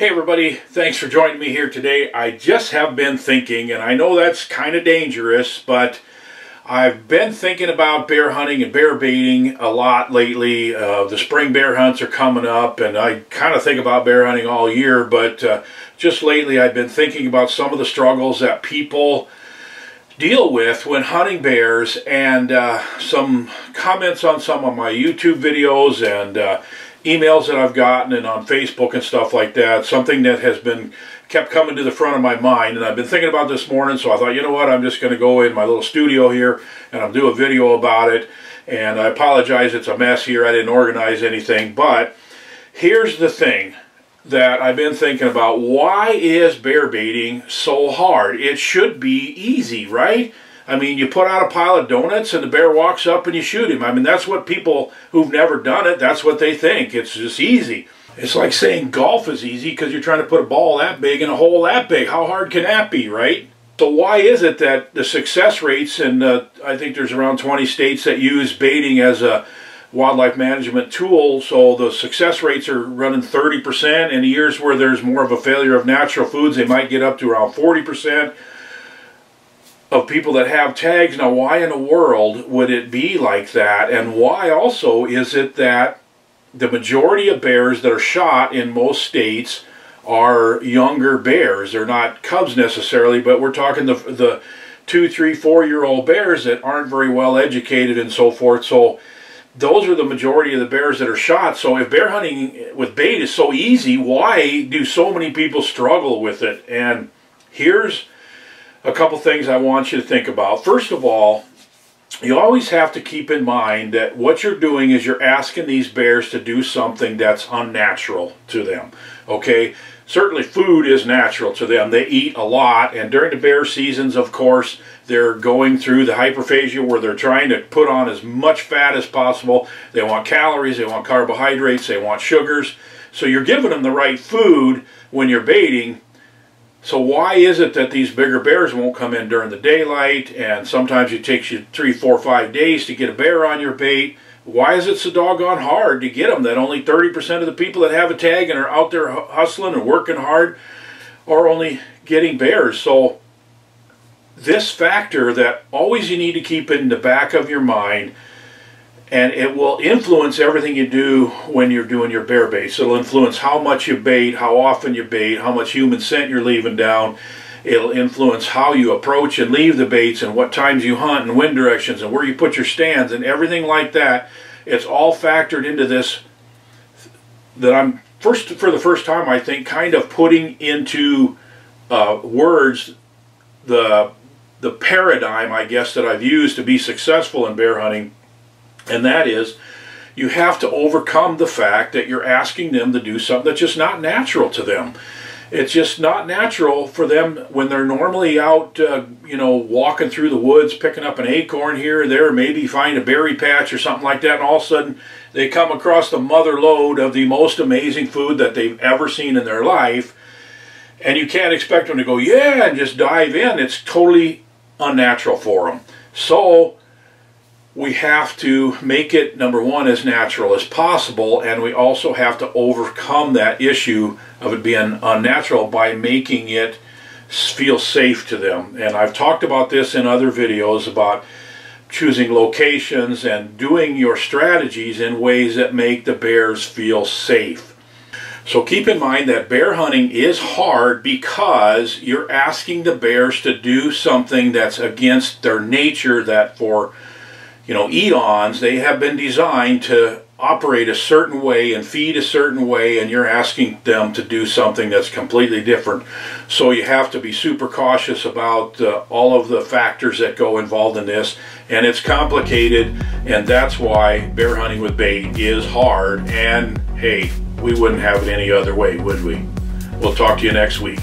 Hey everybody, thanks for joining me here today. I just have been thinking, and I know that's kind of dangerous, but I've been thinking about bear hunting and bear baiting a lot lately. The spring bear hunts are coming up, and I kind of think about bear hunting all year, but just lately I've been thinking about some of the struggles that people deal with when hunting bears, and some comments on some of my YouTube videos and emails that I've gotten and on Facebook and stuff like that. Something that has been kept coming to the front of my mind, and I've been thinking about this morning, so I thought, you know what, I'm just going to go in my little studio here and I'll do a video about it. And I apologize, it's a mess here, I didn't organize anything, but here's the thing that I've been thinking about. Why is bear baiting so hard? It should be easy, right? I mean, you put out a pile of donuts and the bear walks up and you shoot him. I mean, that's what people who've never done it, that's what they think. It's just easy. It's like saying golf is easy because you're trying to put a ball that big in a hole that big. How hard can that be, right? So why is it that the success rates, and I think there's around 20 states that use baiting as a wildlife management tool, so the success rates are running 30%. In years where there's more of a failure of natural foods, they might get up to around 40%. Of people that have tags. Now, why in the world would it be like that? And why also is it that the majority of bears that are shot in most states are younger bears? They're not cubs necessarily, but we're talking the 2, 3, 4-year-old bears that aren't very well educated and so forth. So those are the majority of the bears that are shot. So if bear hunting with bait is so easy, why do so many people struggle with it? And here's a couple things I want you to think about. First of all, you always have to keep in mind that what you're doing is you're asking these bears to do something that's unnatural to them. Okay? Certainly food is natural to them. They eat a lot, and during the bear seasons, of course, they're going through the hyperphagia where they're trying to put on as much fat as possible. They want calories, they want carbohydrates, they want sugars. So you're giving them the right food when you're baiting. So why is it that these bigger bears won't come in during the daylight, and sometimes it takes you 3, 4, 5 days to get a bear on your bait? Why is it so doggone hard to get them, that only 30% of the people that have a tag and are out there hustling and working hard are only getting bears? So this factor that always you need to keep in the back of your mind, and it will influence everything you do when you're doing your bear baits. It'll influence how much you bait, how often you bait, how much human scent you're leaving down. It'll influence how you approach and leave the baits, and what times you hunt, and wind directions, and where you put your stands, and everything like that. It's all factored into this that I'm, for the first time, I think, kind of putting into words the paradigm, I guess, that I've used to be successful in bear hunting. And that is, you have to overcome the fact that you're asking them to do something that's just not natural to them. It's just not natural for them when they're normally out, you know, walking through the woods, picking up an acorn here or there, maybe find a berry patch or something like that, and all of a sudden they come across the mother lode of the most amazing food that they've ever seen in their life, and you can't expect them to go, yeah, and just dive in. It's totally unnatural for them. So we have to make it, number one, as natural as possible, and we also have to overcome that issue of it being unnatural by making it feel safe to them. And I've talked about this in other videos about choosing locations and doing your strategies in ways that make the bears feel safe. So keep in mind that bear hunting is hard because you're asking the bears to do something that's against their nature, that for eons, they have been designed to operate a certain way and feed a certain way, and you're asking them to do something that's completely different. So you have to be super cautious about all of the factors that go involved in this, and it's complicated, and that's why bear hunting with bait is hard. And hey, we wouldn't have it any other way, would we? We'll talk to you next week.